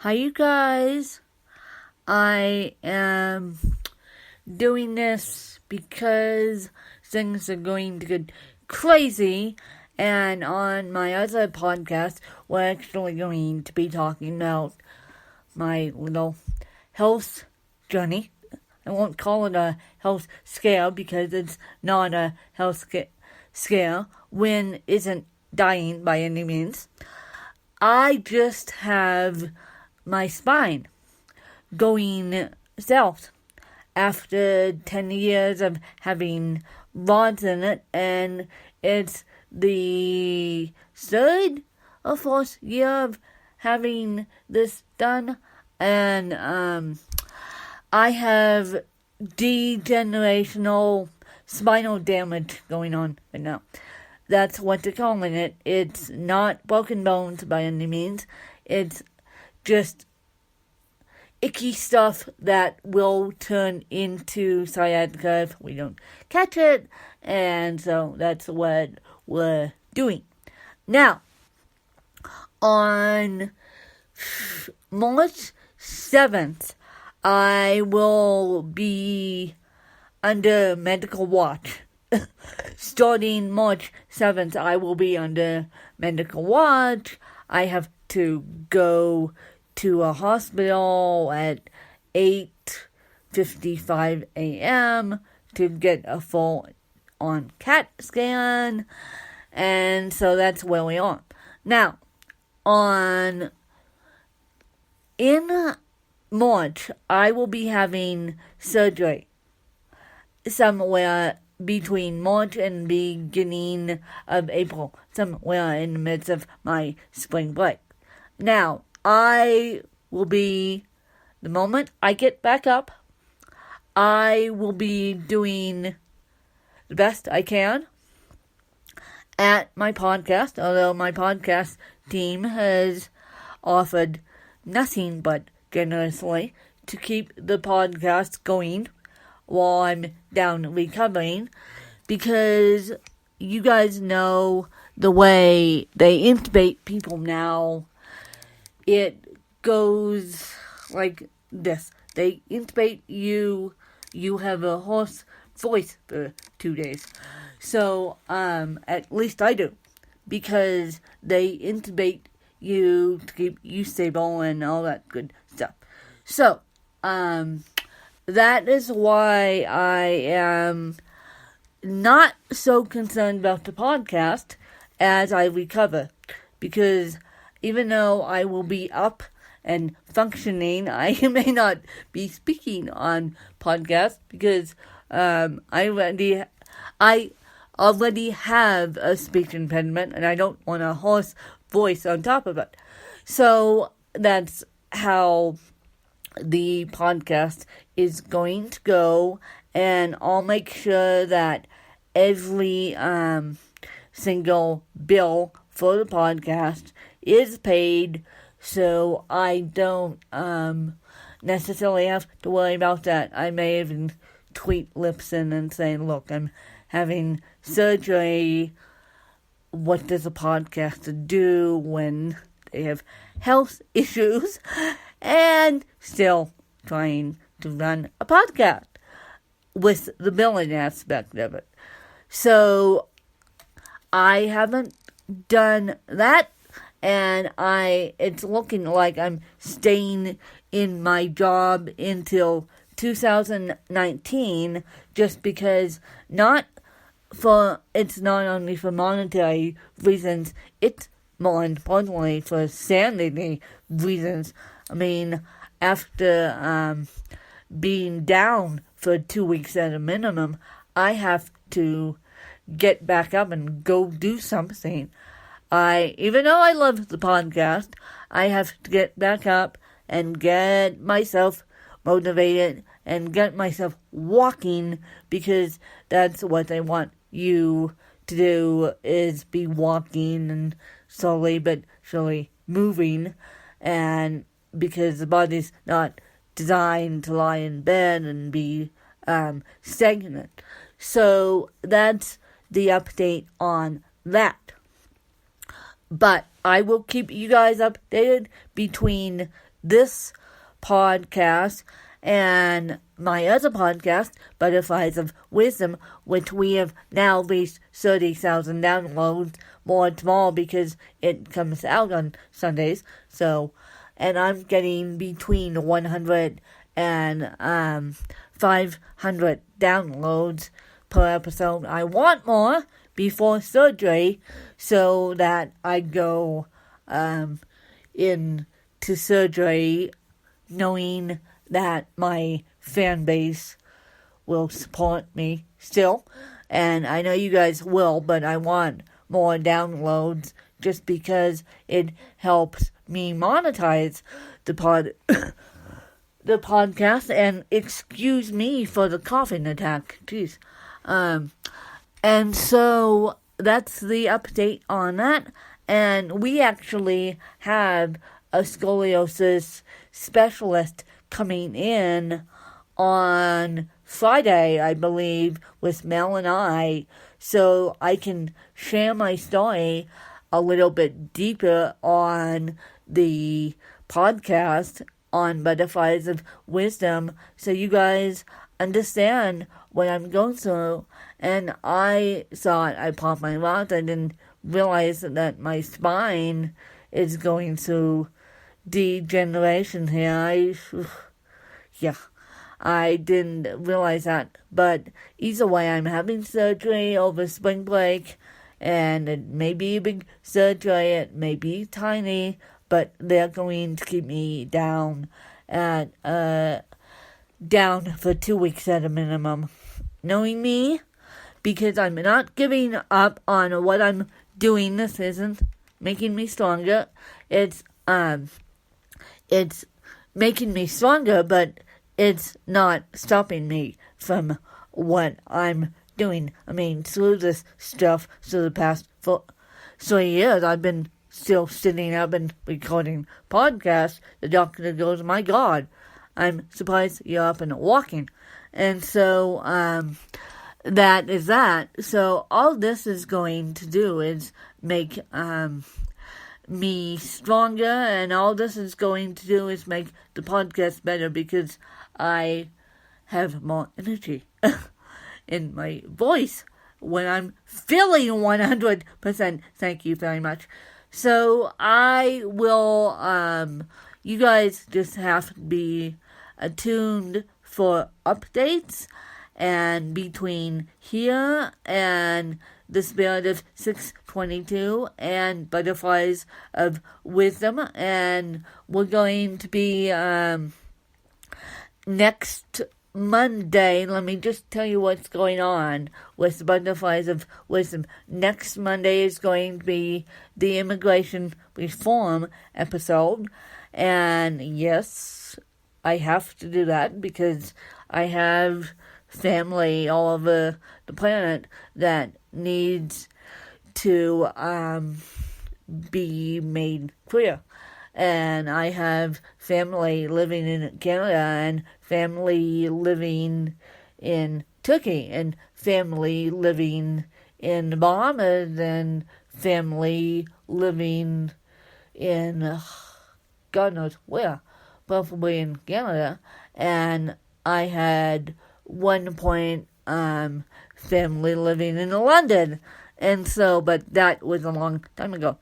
Hi, you guys. I am doing this because things are going to get crazy, and on my other podcast, we're actually going to be talking about my little health journey. I won't call it a health scare because it's not a health scare. Win isn't dying by any means. I just have my spine going south after 10 years of having rods in it, and it's the third or fourth year of having this done, and I have degenerational spinal damage going on right now. That's what they're calling it. It's not broken bones by any means. It's just icky stuff that will turn into sciatica if we don't catch it. And so that's what we're doing. Now, on March 7th, I will be under medical watch. Starting March 7th, I will be under medical watch. I have to go to a hospital at 8:55 a.m. to get a full-on CAT scan, and so that's where we are. Now, in March, I will be having surgery somewhere between March and beginning of April, somewhere in the midst of my spring break. Now, the moment I get back up, I will be doing the best I can at my podcast, although my podcast team has offered nothing but generously to keep the podcast going while I'm down recovering, because you guys know the way they intubate people now. It goes like this. They intubate you, you have a hoarse voice for 2 days. So, at least I do, because they intubate you to keep you stable and all that good stuff. So, that is why I am not so concerned about the podcast as I recover. Because even though I will be up and functioning, I may not be speaking on podcasts because I already have a speech impediment, and I don't want a hoarse voice on top of it. So that's how the podcast is going to go, and I'll make sure that every single bill for the podcast is paid, so I don't necessarily have to worry about that. I may even tweet Lipson and say, look, I'm having surgery. What does a podcaster do when they have health issues and still trying to run a podcast with the billing aspect of it? So I haven't done that, and it's looking like I'm staying in my job until 2019, just because it's not only for monetary reasons, it's more importantly for sanity reasons. I mean, after being down for 2 weeks at a minimum, I have to get back up and go do something. Even though I love the podcast, I have to get back up and get myself motivated and get myself walking, because that's what I want you to do, is be walking and slowly but surely moving, and because the body's not designed to lie in bed and be stagnant. So that's the update on that. But I will keep you guys updated between this podcast and my other podcast, Butterflies of Wisdom, which we have now reached 30,000 downloads, more tomorrow because it comes out on Sundays. So, and I'm getting between 100 and 500 downloads per episode. I want more before surgery so that I go into surgery knowing that my fan base will support me still. And I know you guys will, but I want more downloads just because it helps me monetize the podcast. And excuse me for the coughing attack. Jeez. And so that's the update on that. And we actually have a scoliosis specialist coming in on Friday, I believe, with Mel and I, so I can share my story a little bit deeper on the podcast on Butterflies of Wisdom, so you guys understand what I'm going through. And I thought I popped my mouth. I didn't realize that my spine is going through degeneration here. I didn't realize that. But either way, I'm having surgery over spring break, and it may be a big surgery, it may be tiny, but they're going to keep me down for 2 weeks at a minimum. Knowing me, because I'm not giving up on what I'm doing. This isn't making me stronger. It's making me stronger, but it's not stopping me from what I'm doing. I mean, through this stuff, through the past 3 years, I've been still sitting up and recording podcasts. The doctor goes, "My God, I'm surprised you're up and walking." And so, that is that. So all this is going to do is make me stronger, and all this is going to do is make the podcast better because I have more energy in my voice when I'm feeling 100%. Thank you very much. So I will, you guys just have to be attuned for updates. And between here and the Spirit of 622 and Butterflies of Wisdom, and we're going to be next Monday. Let me just tell you what's going on with the Butterflies of Wisdom. Next Monday is going to be the immigration reform episode, and yes, I have to do that because I have family all over the planet that needs to be made clear. And I have family living in Canada, and family living in Turkey, and family living in the Bahamas, and family living in God knows where, probably in Canada. And I had one point family living in London, and so, but that was a long time ago.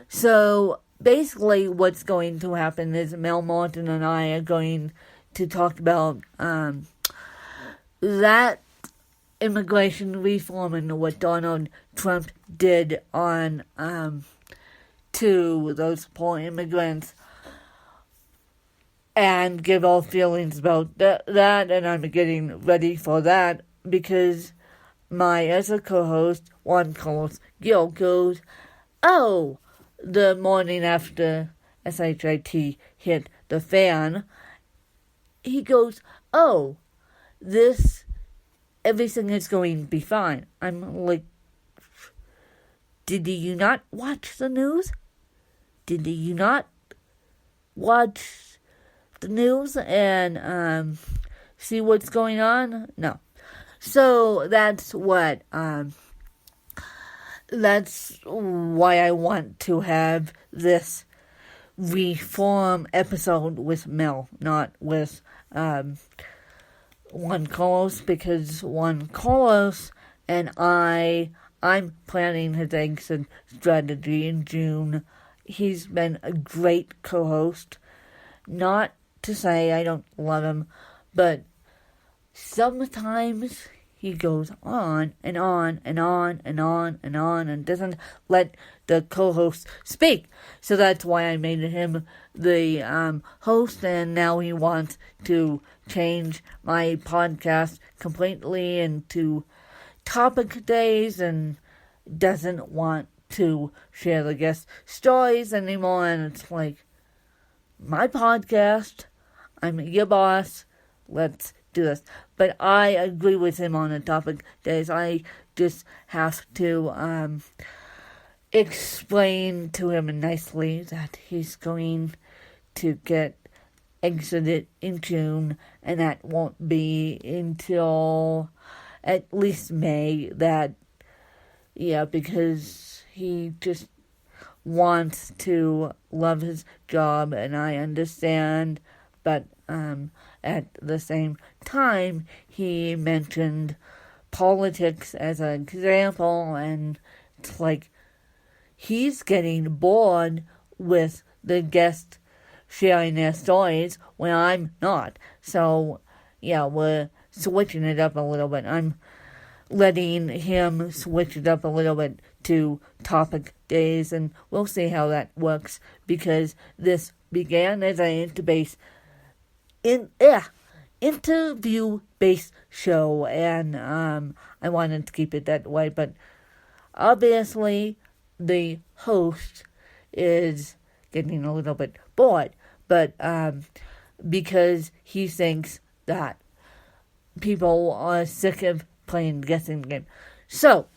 So basically what's going to happen is Mel Martin and I are going to talk about that immigration reform and what Donald Trump did on to those poor immigrants, and give our feelings about that, and I'm getting ready for that, because my other co-host, Juan Carlos Gil, goes, "Oh," the morning after SHIT hit the fan, he goes, "Oh, everything is going to be fine." I'm like, did you not watch the news? Did you not watch the news and see what's going on? No. So that's what that's why I want to have this reform episode with Mel, not with Juan Carlos, because Juan Carlos and I'm planning his exit strategy in June. He's been a great co-host. Not to say I don't love him, but sometimes he goes on and on and on and on and on and doesn't let the co-host speak. So that's why I made him the host, and now he wants to change my podcast completely into topic days and doesn't want to share the guest stories anymore. And it's like, my podcast, I'm your boss, let's do this. But I agree with him on the topic days. I just have to explain to him nicely that he's going to get exited in June, and that won't be until at least May. Because he just wants to love his job, and I understand, but at the same time, he mentioned politics as an example, and it's like he's getting bored with the guests sharing their stories when I'm not. So, we're switching it up a little bit. I'm letting him switch it up a little bit to topic days, and we'll see how that works, because this began as an interview-based show, and I wanted to keep it that way, but obviously the host is getting a little bit bored, but because he thinks that people are sick of playing guessing game. So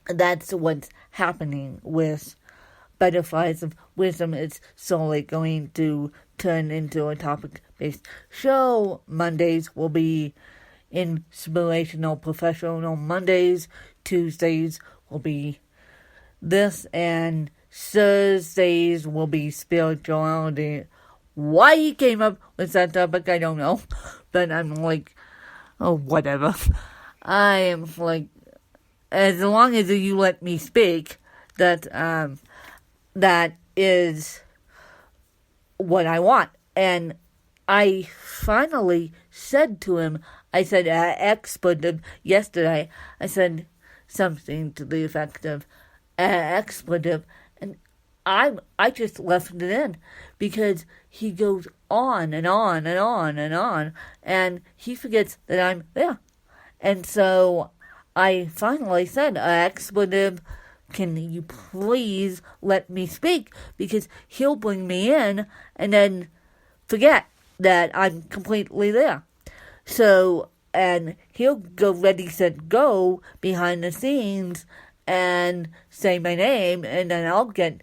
that's what's happening with Butterflies of Wisdom. It's slowly going to turn into a topic-based show. Mondays will be inspirational, professional Mondays. Tuesdays will be this, and Thursdays will be spirituality. Why he came up with that topic, I don't know. But I'm like, oh, whatever. I am like, as long as you let me speak, that is what I want. And I finally said to him, I said expletive yesterday. I said something to the effect of expletive, and I just left it in because he goes on and on and on and on, and he forgets that I'm there. And so I finally said, expletive, can you please let me speak? Because he'll bring me in and then forget that I'm completely there. So, and he'll go ready, set, go behind the scenes and say my name, and then I'll get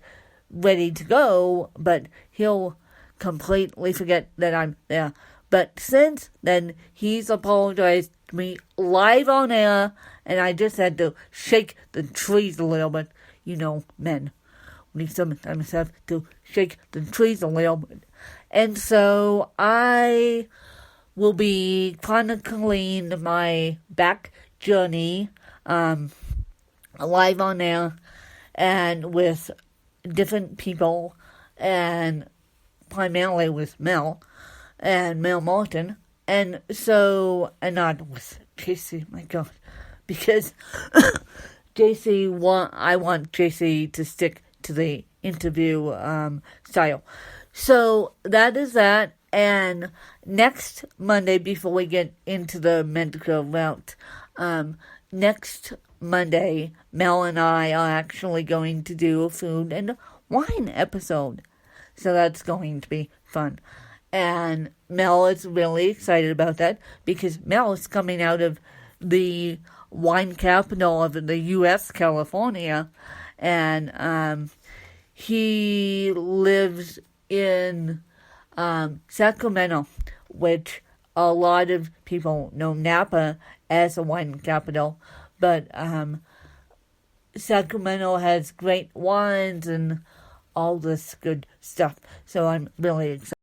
ready to go, but he'll completely forget that I'm there. But since then, he's apologized to me live on air, and I just had to shake the trees a little bit. You know, men, we sometimes have to shake the trees a little bit. And so I will be chronicling my back journey live on air and with different people, and primarily with Mel Martin, and so, and not with JC, my God, because I want JC to stick to the interview style. So that is that, and next Monday, before we get into the medical route, next Monday, Mel and I are actually going to do a food and wine episode. So that's going to be fun. And Mel is really excited about that because Mel is coming out of the wine capital of the U.S., California. And he lives in Sacramento, which a lot of people know Napa as a wine capital. But Sacramento has great wines and all this good stuff. So I'm really excited.